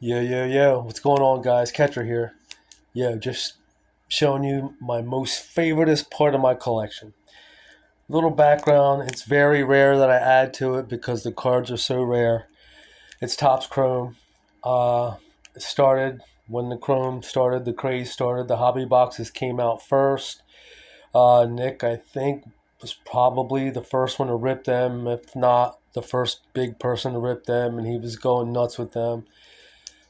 Yeah. What's going on, guys? Catcher here. Just showing you my most favoriteest part of my collection. Little background: it's very rare that I add to it because the cards are so rare. It's Topps Chrome. It started when the Chrome started, the craze started. The hobby boxes came out first. Nick, I think, was probably the first one to rip them, if not the first big person to rip them, and he was going nuts with them.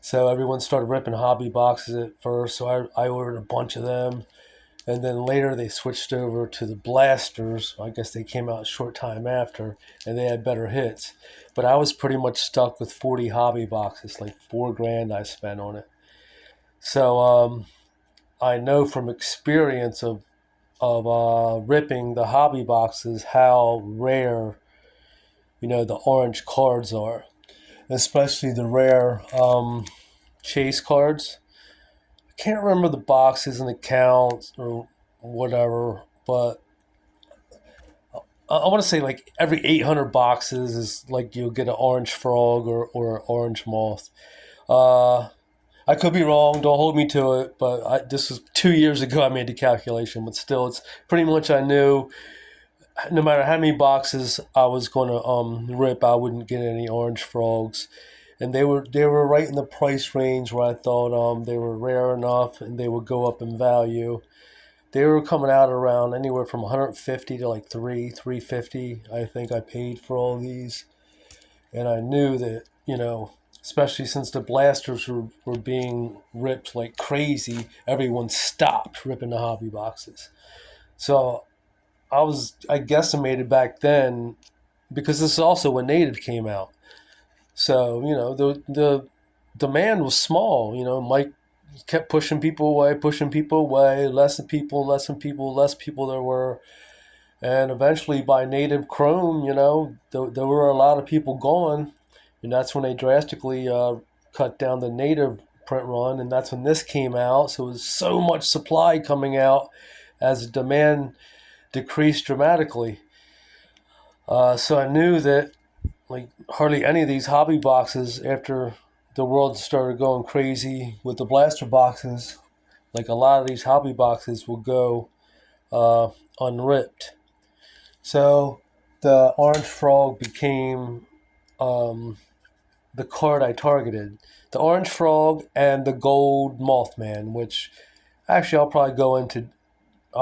So everyone started ripping hobby boxes at first. So I ordered a bunch of them. And then later they switched over to the blasters. I guess they came out a short time after, and they had better hits. But I was pretty much stuck with 40 hobby boxes, like $4 grand I spent on it. So I know from experience of ripping the hobby boxes how rare the orange cards are, especially the rare chase cards. Can't remember the boxes and the counts or whatever, but I want to say like every 800 boxes is like you'll get an orange frog or an orange moth. Uh, I could be wrong. Don't hold me to it. But this was 2 years ago. I made the calculation, but still, it's pretty much I knew no matter how many boxes I was going to rip, I wouldn't get any orange frogs. And they were right in the price range where I thought they were rare enough and they would go up in value. They were coming out around anywhere from 150 to like 350. I think I paid for all these, and I knew that especially since the blasters were being ripped like crazy, everyone stopped ripping the hobby boxes. So I guesstimated back then because this is also when Native came out. So the demand was small. Mike kept pushing people away, less and people, less people there were. And eventually, by native Chrome, there were a lot of people gone. And that's when they drastically cut down the native print run. And that's when this came out. So it was so much supply coming out as the demand decreased dramatically. So I knew that like hardly any of these hobby boxes after the world started going crazy with the blaster boxes, like a lot of these hobby boxes will go unripped. So the orange frog became the card I targeted. The orange frog and the gold mothman, which actually I'll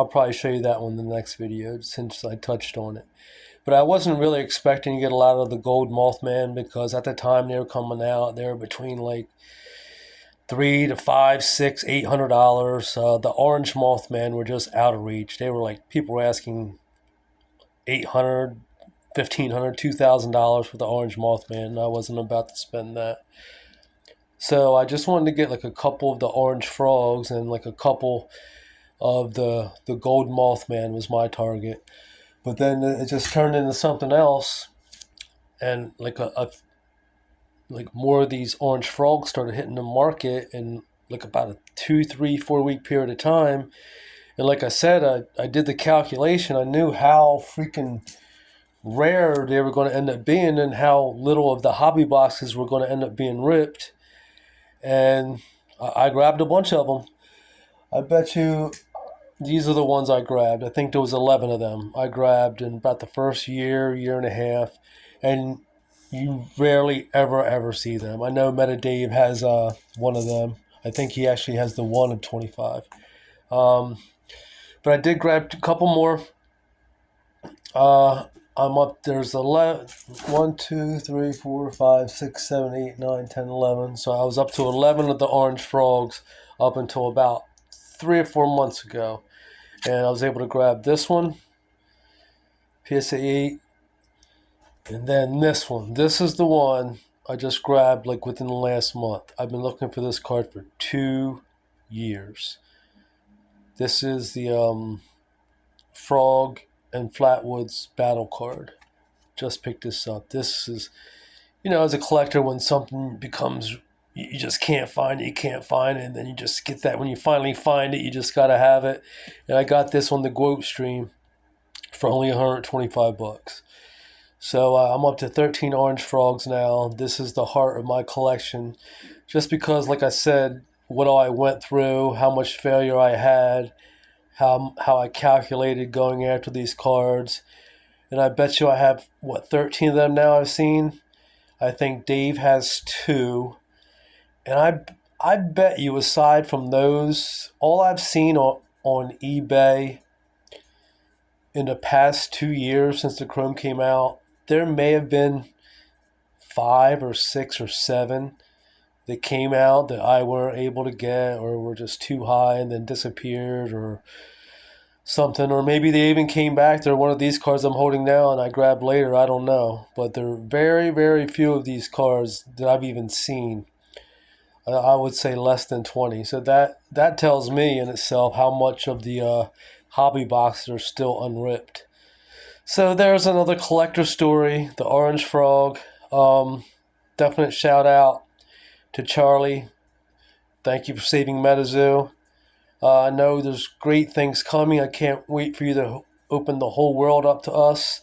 probably show you that one in the next video since I touched on it. But I wasn't really expecting to get a lot of the gold mothman because at the time they were coming out, they were between like $3 to 5, $6, $800. The orange mothman were just out of reach. They were like people were asking 800, 1,500, $2,000 for the orange mothman, and I wasn't about to spend that. So I just wanted to get like a couple of the orange frogs and like a couple of the gold mothman was my target. But then it just turned into something else, and like more of these orange frogs started hitting the market in like about a 2, 3, 4 week period of time. And like I said, I did the calculation. I knew how freaking rare they were going to end up being and how little of the hobby boxes were going to end up being ripped. And I grabbed a bunch of them. I bet you these are the ones I grabbed. I think there was 11 of them I grabbed in about the first year and a half. And you rarely ever see them. I know Meta Dave has one of them. I think he actually has the one of 25. Um, but I did grab a couple more. I'm up. There's 11, 1, 2, 3, 4, 5, 6, 7, 8, 9, 10, 11. So I was up to 11 of the orange frogs up until about 3 or 4 months ago. And I was able to grab this one, PSA 8, and then this one. This is the one I just grabbed like within the last month. I've been looking for this card for 2 years. This is the Frog and Flatwoods battle card. Just picked this up. This is, as a collector, when something becomes, you just can't find it, and then you just get that. When you finally find it, you just got to have it. And I got this on the Quote stream for only $125. So I'm up to 13 orange frogs now. This is the heart of my collection. Just because, like I said, what all I went through, how much failure I had, how I calculated going after these cards. And I bet you I have, what, 13 of them now I've seen? I think Dave has two. And I bet you, aside from those, all I've seen on eBay in the past 2 years since the Chrome came out, there may have been 5 or 6 or 7 that came out that I weren't able to get or were just too high and then disappeared or something. Or maybe they even came back. They're one of these cards I'm holding now and I grabbed later. I don't know. But there are very, very few of these cards that I've even seen. I would say less than 20. So that tells me in itself how much of the hobby boxes are still unripped. So there's another collector story, the Orange Frog. Definite shout out to Charlie. Thank you for saving MetaZoo. I know there's great things coming. I can't wait for you to open the whole world up to us.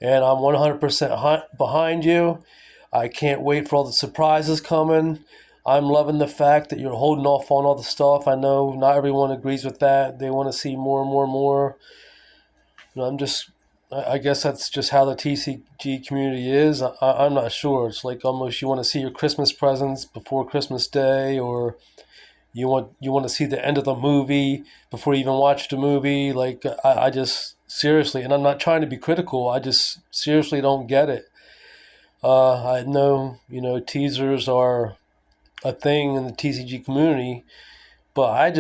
And I'm 100% behind you. I can't wait for all the surprises coming. I'm loving the fact that you're holding off on all the stuff. I know not everyone agrees with that. They want to see more and more and more. I guess that's just how the TCG community is. I'm not sure. It's like almost you want to see your Christmas presents before Christmas Day, or you want to see the end of the movie before you even watch the movie. Like I just seriously, and I'm not trying to be critical. I just seriously don't get it. I know teasers are a thing in the TCG community, but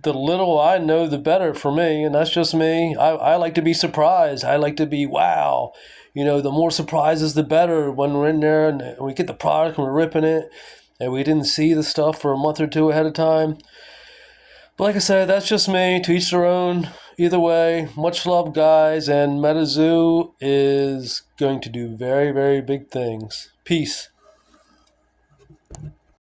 the little I know, the better for me, and that's just me. I like to be surprised. I like to be, wow. The more surprises, the better when we're in there and we get the product and we're ripping it, and we didn't see the stuff for a month or two ahead of time. But like I said, that's just me. To each their own. Either way, much love, guys, and MetaZoo is going to do very, very big things. Peace.